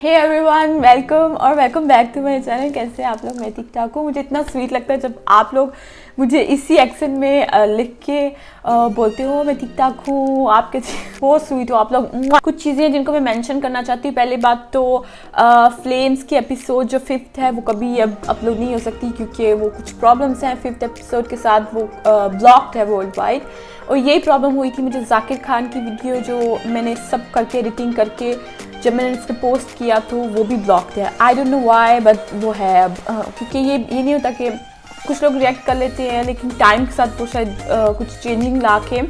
Hey everyone, welcome back to my channel. कैसे हैं आप लोग? मैं ठीक ठाक हूँ। मुझे इतना स्वीट लगता है जब आप लोग मुझे इसी एक्सेंट में लिख के बोलते हो मैं ठीक ठाक हूँ, आप कैसे बहुत स्वीट हो आप लोग। कुछ चीज़ें जिनको मैं मेंशन करना चाहती हूँ। पहली बात तो फ्लेम्स की एपिसोड जो 5th है वो कभी अब अपलोड नहीं हो सकती क्योंकि वो कुछ प्रॉब्लम्स हैं 5th एपिसोड के साथ। वो ब्लॉक्ड है वर्ल्ड वाइड, और यही प्रॉब्लम हुई थी मुझे जाकिर खान की वीडियो जो मैंने सब करके एडिटिंग करके जब मैंने इस पर पोस्ट किया तो वो भी ब्लॉक्ड है। I don't know why, but वो है अब क्योंकि ये नहीं होता कि कुछ लोग रिएक्ट कर लेते हैं लेकिन टाइम के साथ वो शायद कुछ चेंजिंग ला के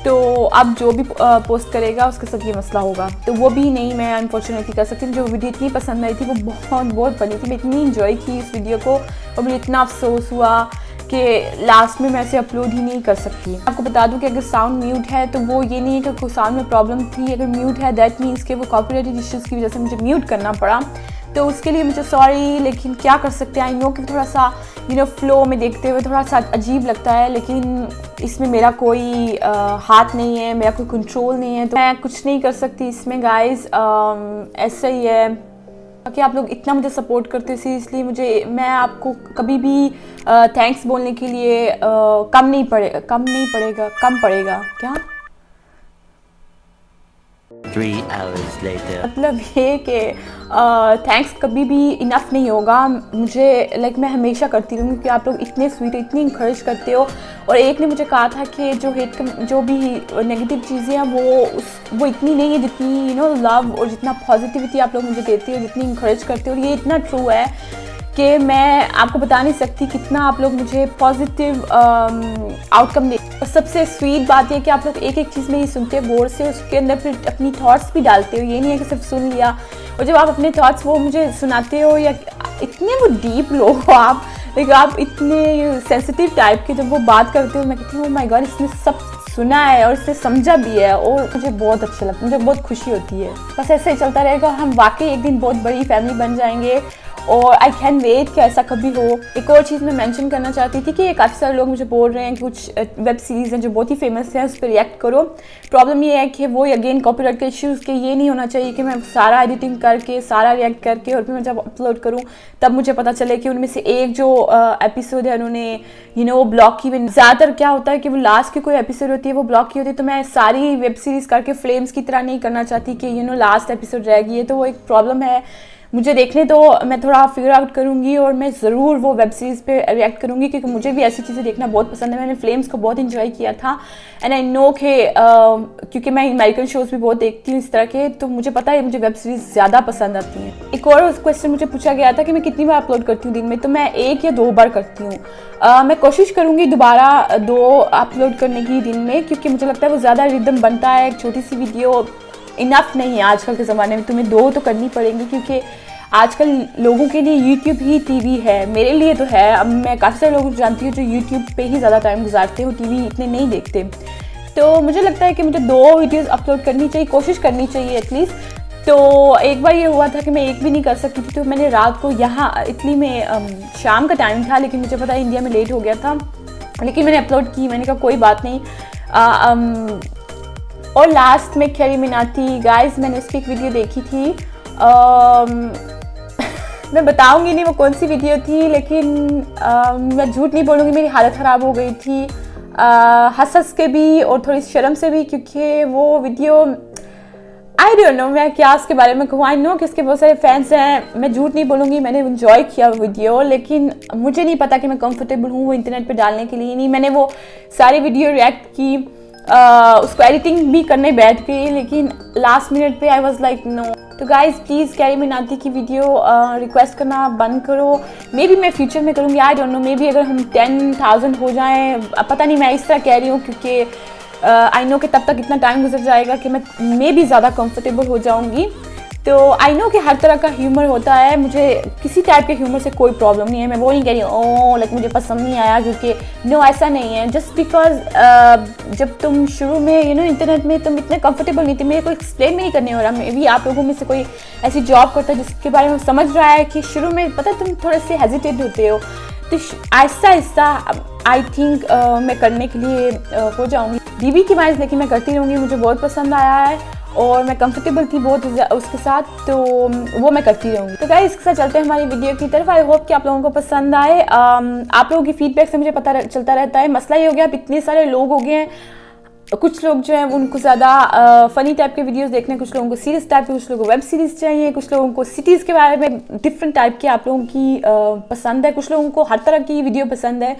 तो अब जो भी पोस्ट करेगा उसके साथ ये मसला होगा, तो वो भी नहीं मैं अनफॉर्चुनेटली कर सकती। मुझे वीडियो इतनी पसंद आई थी, वो बहुत बनी थी, मैं इतनी इंजॉय की इस वीडियो को और मुझे इतना अफसोस हुआ कि लास्ट में मैं इसे अपलोड ही नहीं कर सकती। आपको बता दूं कि अगर साउंड म्यूट है तो वो ये नहीं है कि कोई साउंड में प्रॉब्लम थी। अगर म्यूट है दैट मीन्स कि वो कॉपीराइट इश्यूज़ की वजह से मुझे म्यूट करना पड़ा, तो उसके लिए मुझे सॉरी। लेकिन क्या कर सकते हैं, आई नो कि थोड़ा सा फ्लो में देखते हुए थोड़ा सा अजीब लगता है, लेकिन इसमें मेरा कोई हाथ नहीं है, मेरा कोई कंट्रोल नहीं है, तो मैं कुछ नहीं कर सकती इसमें गाइज। ऐसा ही है कि आप लोग इतना मुझे सपोर्ट करते हो, सीरियसली मैं आपको कभी भी थैंक्स बोलने के लिए कम पड़ेगा क्या 3 hours later. मतलब ये कि थैंक्स कभी भी इनफ नहीं होगा मुझे। मैं हमेशा करती रहूँगी कि आप लोग इतने स्वीट हो, इतनी इंकरेज करते हो। और एक ने मुझे कहा था कि जो भी नेगेटिव चीज़ें हैं वो इतनी नहीं है जितनी लव और जितना पॉजिटिविटी आप लोग मुझे देते हो, जितनी इंकरेज करते हो। और ये इतना ट्रू है कि मैं आपको बता नहीं सकती कितना आप लोग मुझे पॉजिटिव आउटकम दे। और सबसे स्वीट बात यह कि आप लोग एक चीज़ में ही सुनते हो गौर से, उसके अंदर फिर अपनी थॉट्स भी डालते हो। ये नहीं है कि सिर्फ सुन लिया, और जब आप अपने थॉट्स वो मुझे सुनाते हो या इतने वो डीप लोग हो आप, लेकिन आप इतने सेंसिटिव टाइप के जब वो बात करते हो, मैं कहती हूँ माय गॉड इसने सब सुना है और इसने समझा भी है, और मुझे बहुत अच्छा लगता है, मुझे बहुत खुशी होती है। बस ऐसे ही चलता रहेगा, हम वाकई एक दिन बहुत बड़ी फैमिली बन जाएंगे और आई कैन वेट कि ऐसा कभी हो। एक और चीज़ मैं मेंशन करना चाहती थी कि काफ़ी सारे लोग मुझे बोल रहे हैं कि कुछ वेब सीरीज़ हैं जो बहुत ही फेमस हैं उस पर रिएक्ट करो। प्रॉब्लम ये है कि वो अगेन कॉपीराइट के इश्यूज़ के ये नहीं होना चाहिए कि मैं सारा एडिटिंग करके सारा रिएक्ट करके और फिर मैं जब अपलोड करूँ तब मुझे पता चले कि उनमें से एक जो एपिसोड है उन्होंने वो ब्लॉक की। ज़्यादातर क्या होता है कि वो लास्ट की कोई एपिसोड होती है वो ब्लॉक की होती है, तो मैं सारी वेब सीरीज़ करके फ्लेम्स की तरह नहीं करना चाहती कि लास्ट एपिसोड रह गई है, तो वो एक प्रॉब्लम है। मुझे देखने तो मैं थोड़ा फिगर आउट करूँगी और मैं ज़रूर वो वेब सीरीज़ पे रिएक्ट करूँगी क्योंकि मुझे भी ऐसी चीज़ें देखना बहुत पसंद है। मैंने फ्लेम्स को बहुत इंजॉय किया था एंड आई नो कि क्योंकि मैं अमेरिकन शोज़ भी बहुत देखती हूँ इस तरह के, तो मुझे पता है मुझे वेब सीरीज़ ज़्यादा पसंद आती हैं। एक और क्वेश्चन मुझे पूछा गया था कि मैं कितनी बार अपलोड करती हूँ दिन में, तो मैं 1 या 2 बार करती हूँ। मैं कोशिश करूँगी दोबारा 2 अपलोड करने की दिन में, क्योंकि मुझे लगता है वो ज़्यादा रिदम बनता है। एक छोटी सी वीडियो इनफ नहीं है आजकल के ज़माने में, तुम्हें 2 तो करनी पड़ेंगी क्योंकि आजकल लोगों के लिए यूट्यूब ही टीवी है। मेरे लिए तो है, अब मैं काफ़ी सारे लोगों को जानती हूँ जो यूट्यूब पे ही ज़्यादा टाइम गुजारते हो, टीवी इतने नहीं देखते। तो मुझे लगता है कि मुझे 2 वीडियोस अपलोड करनी चाहिए, कोशिश करनी चाहिए एटलीस्ट। तो एक बार ये हुआ था कि मैं एक भी नहीं कर सकती थी, तो मैंने रात को यहाँ इटली में शाम का टाइम था, लेकिन मुझे पता है इंडिया में लेट हो गया था, लेकिन मैंने अपलोड की। मैंने कहा कोई बात नहीं। और लास्ट में कैरी मिनाटी गाइस, मैंने उसकी एक वीडियो देखी थी। मैं बताऊंगी नहीं वो कौन सी वीडियो थी, लेकिन मैं झूठ नहीं बोलूँगी, मेरी हालत ख़राब हो गई थी हंस के भी और थोड़ी शर्म से भी, क्योंकि वो वीडियो आई डोंट नो मैं क्या उसके बारे में कहूँ। आई नो कि उसके बहुत सारे फैंस हैं, मैं झूठ नहीं बोलूँगी, मैंने इन्जॉय किया वो वीडियो, लेकिन मुझे नहीं पता कि मैं कंफर्टेबल हूँ वो इंटरनेट पे डालने के लिए। नहीं, मैंने वो सारी वीडियो रिएक्ट की, उसको एडिटिंग भी करने बैठ गई, लेकिन लास्ट मिनट पे आई वाज लाइक नो। तो गाइज प्लीज़ कैरी मिनाटी की वीडियो रिक्वेस्ट करना बंद करो। मे बी मैं फ्यूचर में करूँगी, I don't know, may be अगर हम 10,000 हो जाएं, पता नहीं, मैं इस तरह कह रही हूँ क्योंकि आई नो कि तब तक इतना टाइम गुजर जाएगा कि मैं मे बी ज़्यादा कंफर्टेबल हो जाऊँगी। तो आई नो कि हर तरह का ह्यूमर होता है, मुझे किसी टाइप के ह्यूमर से कोई प्रॉब्लम नहीं है। मैं वो नहीं कह रही हूँ लाइक मुझे पसंद नहीं आया क्योंकि नो, ऐसा नहीं है। जस्ट बिकॉज जब तुम शुरू में इंटरनेट में तुम इतने कंफर्टेबल नहीं थे, मेरे को एक्सप्लेन नहीं करने हो रहा। मे भी आप लोगों में से कोई ऐसी जॉब करता है जिसके बारे में समझ रहा है कि शुरू में पता तुम थोड़े से हेजिटेट होते हो, तो आहिस्ता आहिस्ता आई थिंक मैं करने के लिए हो जाऊँगी। बीबी की वाइज लेकिन मैं करती रहूँगी, मुझे बहुत पसंद आया है और मैं कंफर्टेबल थी बहुत उसके साथ, तो वो मैं करती रहूँगी। तो गाइस इसके साथ चलते हैं हमारी वीडियो की तरफ। आई होप कि आप लोगों को पसंद आए। आप लोगों की फीडबैक से मुझे पता चलता रहता है। मसला ये हो गया, अब इतने सारे लोग हो गए हैं, कुछ लोग जो हैं उनको ज़्यादा फ़नी टाइप के वीडियोस देखने हैं, कुछ लोगों को सीरीज़ टाइप के, कुछ लोगों को वेब सीरीज़ चाहिए, कुछ लोगों को सिटीज़ के बारे में डिफरेंट टाइप के आप लोगों की पसंद है, कुछ लोगों को हर तरह की वीडियो पसंद है।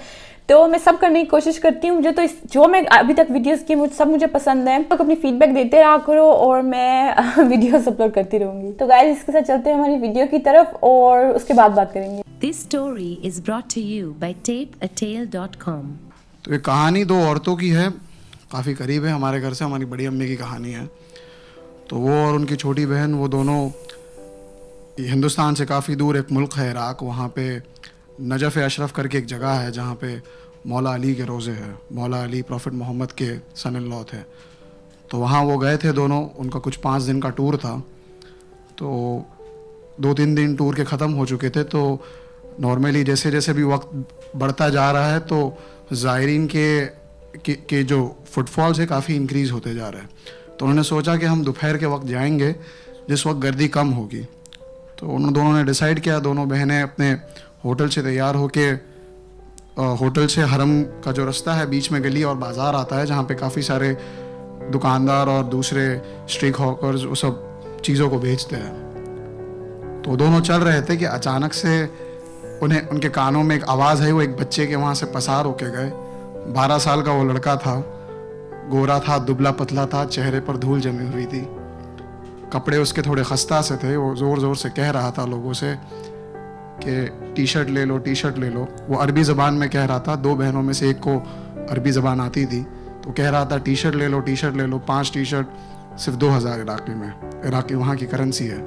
तो मैं सब करने की कोशिश करती हूँ। मुझे तो जो मैं अभी तक वीडियोस की सब मुझे पसंद है। तो अपनी फीडबैक देते रहा करो और मैं वीडियोस अपलोड करती रहूँगी। तो गाइस इसके साथ चलते हैं हमारी वीडियो की तरफ और उसके बाद बात करेंगे। This story is brought to you by tapeatale.com. तो ये कहानी दो औरतों की है, काफ़ी करीब है हमारे घर से, हमारी बड़ी अम्मी की कहानी है। तो वो और उनकी छोटी बहन, वो दोनों हिंदुस्तान से काफ़ी दूर एक मुल्क है इराक़, वहाँ पे नजफ़ अशरफ करके एक जगह है जहाँ पे मौला अली के रोज़े हैं। मौला अली प्रॉफिट मोहम्मद के सन इन लॉ थे। तो वहाँ वो गए थे दोनों, उनका कुछ 5 दिन का टूर था। तो 2-3 दिन टूर के ख़त्म हो चुके थे। तो नॉर्मली जैसे जैसे भी वक्त बढ़ता जा रहा है तो ज़ायरीन के जो फुटफॉल्स है काफ़ी इंक्रीज़ होते जा रहे हैं। तो उन्होंने सोचा कि हम दोपहर के वक्त जाएंगे जिस वक्त गर्दी कम होगी। तो उन दोनों ने डिसाइड किया, दोनों बहनें अपने होटल से तैयार होके, होटल से हरम का जो रास्ता है, बीच में गली और बाज़ार आता है जहाँ पे काफ़ी सारे दुकानदार और दूसरे स्ट्रीट हॉकर्स वो सब चीज़ों को बेचते हैं। तो दोनों चल रहे थे कि अचानक से उन्हें उनके कानों में एक आवाज़ आई। वो एक बच्चे के वहाँ से पसार होके गए। 12 साल का वो लड़का था, गोरा था, दुबला पतला था, चेहरे पर धूल जमी हुई थी, कपड़े उसके थोड़े खस्ता से थे। वो ज़ोर ज़ोर से कह रहा था लोगों से कि टी शर्ट ले लो, टी शर्ट ले लो। वो अरबी ज़बान में कह रहा था। 2 बहनों में से एक को अरबी ज़बान आती थी, तो कह रहा था टी शर्ट ले लो, टी शर्ट ले लो। 5 टी शर्ट सिर्फ 2000 इराक़ी में, इराक़ी वहाँ की करेंसी है।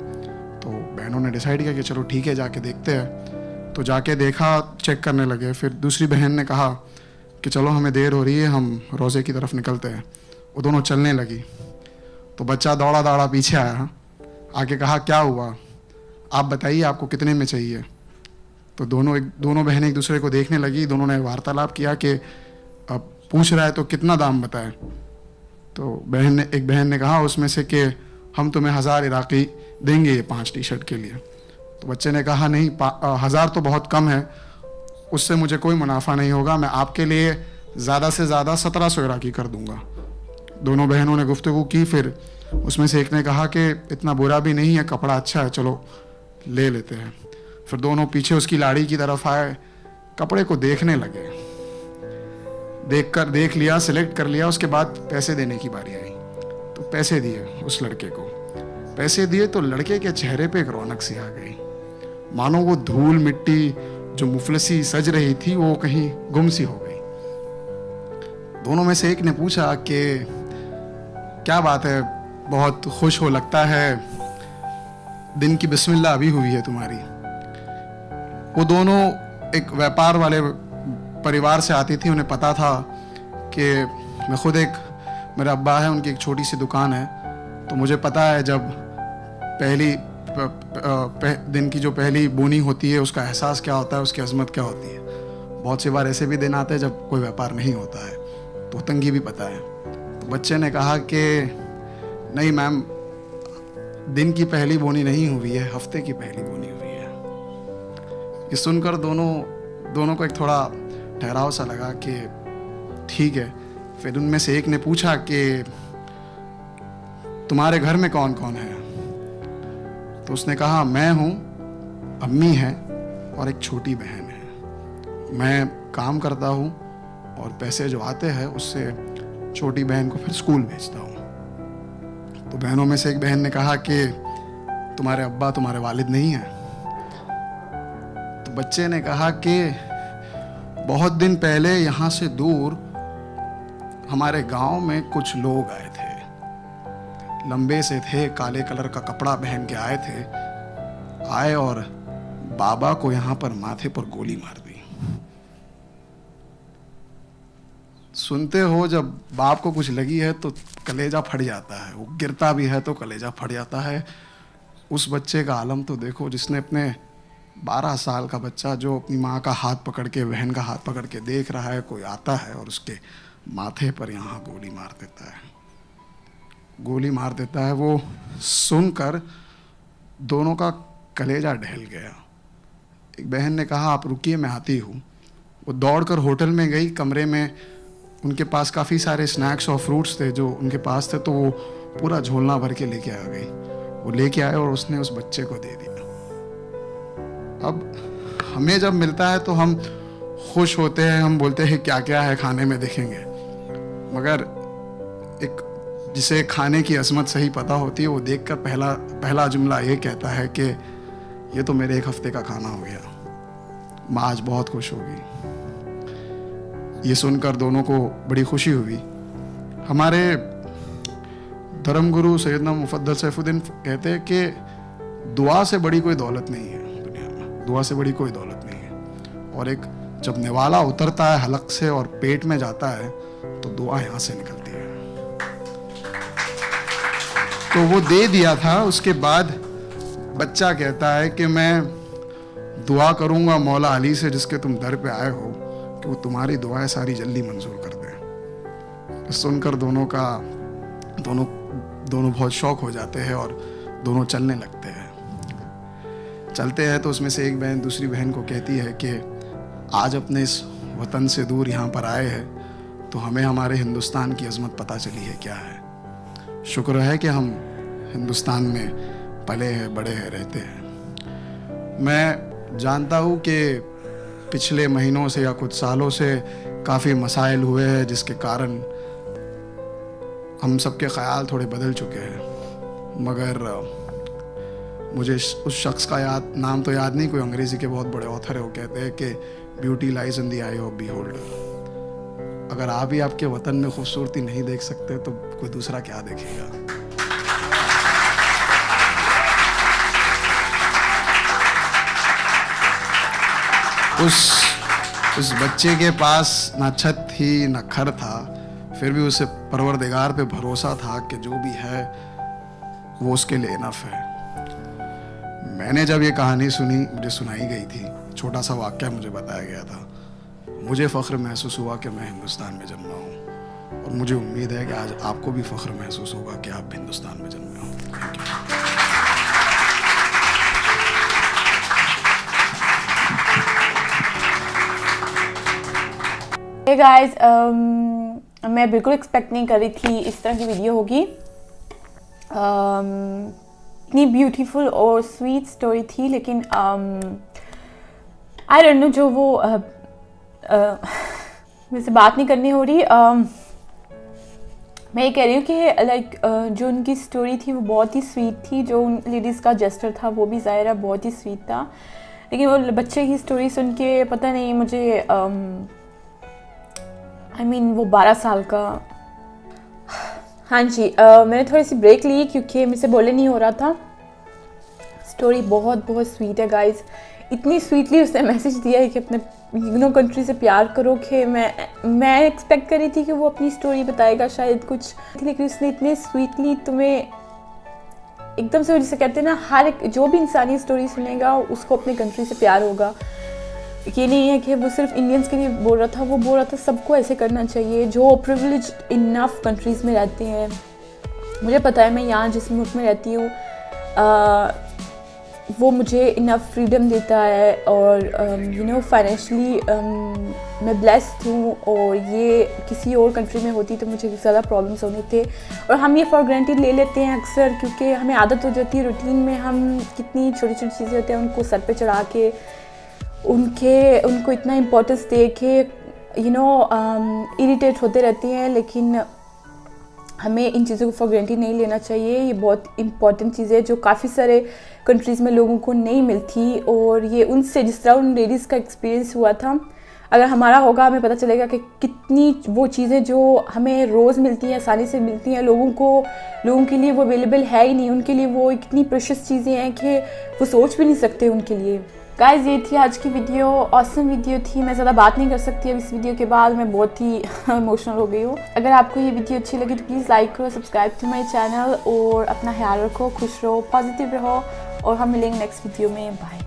तो बहनों ने डिसाइड किया कि चलो ठीक है, जाके देखते हैं। तो जाके देखा, चेक करने लगे। फिर दूसरी बहन ने कहा कि चलो हमें देर हो रही है, हम रोज़े की तरफ निकलते हैं। वो दोनों चलने लगी। तो बच्चा दौड़ा दौड़ा पीछे आया, आके कहा क्या हुआ, आप बताइए आपको कितने में चाहिए। तो दोनों बहनें एक दूसरे को देखने लगी। दोनों ने वार्तालाप किया कि अब पूछ रहा है तो कितना दाम बताए। तो एक बहन ने कहा उसमें से कि हम तुम्हें 1000 इराक़ी देंगे ये 5 टी शर्ट के लिए। तो बच्चे ने कहा नहीं, 1000 तो बहुत कम है, उससे मुझे कोई मुनाफा नहीं होगा, मैं आपके लिए ज़्यादा से ज़्यादा 1700 इराक़ी कर दूंगा। दोनों बहनों ने गुफ्तगू की। फिर उसमें से एक ने कहा कि इतना बुरा भी नहीं है, कपड़ा अच्छा है, चलो ले लेते हैं। फिर दोनों पीछे उसकी लाड़ी की तरफ आए, कपड़े को देखने लगे। देख लिया, सिलेक्ट कर लिया। उसके बाद पैसे देने की बारी आई। तो पैसे दिए उस लड़के को। पैसे दिए तो लड़के के चेहरे पे एक रौनक सी आ गई, मानो वो धूल मिट्टी जो मुफलसी सज रही थी वो कहीं गुम सी हो गई। दोनों में से एक ने पूछा कि क्या बात है, बहुत खुश हो लगता है, दिन की बिस्मिल्लाह अभी हुई है तुम्हारी। वो दोनों एक व्यापार वाले परिवार से आती थी। उन्हें पता था कि मैं खुद मेरा अब्बा है, उनकी एक छोटी सी दुकान है। तो मुझे पता है जब दिन की जो पहली बोनी होती है उसका एहसास क्या होता है, उसकी अजमत क्या होती है। बहुत सी बार ऐसे भी दिन आते हैं जब कोई व्यापार नहीं होता है, तो तंगी भी पता है। तो बच्चे ने कहा कि नहीं मैम, दिन की पहली बोनी नहीं हुई है, हफ्ते की पहली बोनी हुई है। ये सुनकर दोनों को एक थोड़ा ठहराव सा लगा कि ठीक है। फिर उनमें से एक ने पूछा कि तुम्हारे घर में कौन कौन है। तो उसने कहा मैं हूँ, अम्मी है और एक छोटी बहन है। मैं काम करता हूँ और पैसे जो आते हैं उससे छोटी बहन को फिर स्कूल भेजता हूँ। तो बहनों में से एक बहन ने कहा कि तुम्हारे अब्बा, तुम्हारे वालिद नहीं हैं। तो बच्चे ने कहा कि बहुत दिन पहले यहाँ से दूर हमारे गांव में कुछ लोग आए थे, लंबे से थे, काले कलर का कपड़ा पहन के आए और बाबा को यहाँ पर माथे पर गोली मार दी। सुनते हो जब बाप को कुछ लगी है तो कलेजा फट जाता है, वो गिरता भी है तो कलेजा फट जाता है। उस बच्चे का आलम तो देखो, जिसने अपने 12 साल का बच्चा जो अपनी माँ का हाथ पकड़ के, बहन का हाथ पकड़ के देख रहा है, कोई आता है और उसके माथे पर यहाँ गोली मार देता है। गोली मार देता है, वो सुनकर दोनों का कलेजा ढह गया। एक बहन ने कहा आप रुकिए मैं आती हूँ। वो दौड़कर होटल में गई, कमरे में उनके पास काफ़ी सारे स्नैक्स और फ्रूट्स थे जो उनके पास थे, तो वो पूरा झोलना भर के लेके आ गई। वो लेके आए और उसने उस बच्चे को दे दिया। अब हमें जब मिलता है तो हम खुश होते हैं, हम बोलते हैं क्या क्या है खाने में देखेंगे, मगर एक जिसे खाने की अजमत सही पता होती है वो देखकर पहला जुमला ये कहता है कि ये तो मेरे एक हफ्ते का खाना हो गया, माँ आज बहुत खुश होगी। ये सुनकर दोनों को बड़ी खुशी हुई। हमारे धर्मगुरु सैयदना मुफद्दल सैफुद्दीन कहते हैं कि दुआ से बड़ी कोई दौलत नहीं है दुनिया में, दुआ से बड़ी कोई दौलत नहीं है। और एक जब निवाला उतरता है हलक से और पेट में जाता है तो दुआ यहाँ से निकलती है। तो वो दे दिया था। उसके बाद बच्चा कहता है कि मैं दुआ करूंगा मौला अली से जिसके तुम दर पे आए हो कि वो तुम्हारी दुआएं सारी जल्दी मंजूर कर दे। सुनकर दोनों बहुत शौक हो जाते हैं और दोनों चलने लगते हैं। चलते हैं तो उसमें से एक बहन दूसरी बहन को कहती है कि आज अपने इस वतन से दूर यहाँ पर आए हैं तो हमें हमारे हिंदुस्तान की अजमत पता चली है क्या है। शुक्र है कि हम हिंदुस्तान में पले हैं, बड़े हैं, रहते हैं। मैं जानता हूँ कि पिछले महीनों से या कुछ सालों से काफ़ी मसाइल हुए हैं जिसके कारण हम सबके ख्याल थोड़े बदल चुके हैं, मगर मुझे उस शख्स का नाम तो याद नहीं, कोई अंग्रेज़ी के बहुत बड़े ऑथर है, वो कहते हैं कि beauty lies in the I of beholder. अगर आप ही आपके वतन में खूबसूरती नहीं देख सकते तो कोई दूसरा क्या देखेगा। उस बच्चे के पास ना छत थी ना घर था, फिर भी उसे परवरदिगार पे भरोसा था कि जो भी है वो उसके लिए इनफ है। मैंने जब ये कहानी सुनी, मुझे सुनाई गई थी, छोटा सा वाक़या मुझे बताया गया था, मुझे फ़ख्र महसूस हुआ कि मैं हिंदुस्तान में जन्मा हूँ और मुझे उम्मीद है कि आज आपको भी फ़ख्र महसूस होगा कि आप हिंदुस्तान में जन्मे हो। Thank you. हे गाइस, मैं बिल्कुल एक्सपेक्ट नहीं कर रही थी इस तरह की वीडियो होगी। इतनी ब्यूटीफुल और स्वीट स्टोरी थी, लेकिन आई डोंट नो, जो वो मेरे से बात नहीं करनी हो रही। मैं ये कह रही हूँ कि लाइक जो उनकी स्टोरी थी वो बहुत ही स्वीट थी, जो उन लेडीज़ का जेस्चर था वो भी ज़ाहिर है बहुत ही स्वीट था, लेकिन वो बच्चे की स्टोरी सुन के पता नहीं मुझे वो 12 साल का। हाँ जी, मैंने थोड़ी सी ब्रेक ली क्योंकि मुझसे बोले नहीं हो रहा था। स्टोरी बहुत बहुत स्वीट है गाइस। इतनी स्वीटली उसने मैसेज दिया है कि अपने कंट्री से प्यार करो, कि मैं एक्सपेक्ट कर रही थी कि वो अपनी स्टोरी बताएगा शायद कुछ, लेकिन उसने इतने स्वीटली तुम्हें एकदम से, जिसे कहते हैं ना, हर एक जो भी इंसानी स्टोरी सुनेगा उसको अपने कंट्री से प्यार होगा। ये नहीं है कि वो सिर्फ इंडियंस के लिए बोल रहा था, वो बोल रहा था सबको ऐसे करना चाहिए जो प्रिविलेज इनफ कंट्रीज़ में रहते हैं। मुझे पता है मैं यहाँ जिस मुल्क में रहती हूँ वो मुझे इनफ फ्रीडम देता है और फाइनेंशियली मैं ब्लेस्ड हूँ, और ये किसी और कंट्री में होती तो मुझे ज़्यादा प्रॉब्लम्स होने थे। और हम ये फॉर ग्रांटेड ले लेते हैं अक्सर, क्योंकि हमें आदत हो जाती है रूटीन में, हम कितनी छोटी छोटी चीज़ें होती हैं उनको सर पे चढ़ा के उनको इतना इम्पोर्टेंस दे के इरिटेट होते रहते हैं। लेकिन हमें इन चीज़ों को फॉर ग्रांटेड नहीं लेना चाहिए। ये बहुत इंपॉर्टेंट चीज़ है जो काफ़ी सारे कंट्रीज़ में लोगों को नहीं मिलती, और ये उनसे, जिस तरह उन लेडीज़ का एक्सपीरियंस हुआ था, अगर हमारा होगा हमें पता चलेगा कि कितनी वो चीज़ें जो हमें रोज़ मिलती हैं, आसानी से मिलती हैं, लोगों के लिए वो अवेलेबल है ही नहीं। उनके लिए वो इतनी प्रेशियस चीज़ें हैं कि वो सोच भी नहीं सकते उनके लिए। गाइस, ये थी आज की वीडियो, ऑसम वीडियो थी। मैं ज़्यादा बात नहीं कर सकती अब इस वीडियो के बाद, मैं बहुत ही इमोशनल हो गई हूँ। अगर आपको ये वीडियो अच्छी लगी तो प्लीज़ लाइक करो, सब्सक्राइब टू माय चैनल, और अपना ख्याल रखो, खुश रहो, पॉजिटिव रहो, और हम मिलेंगे नेक्स्ट वीडियो में। बाय।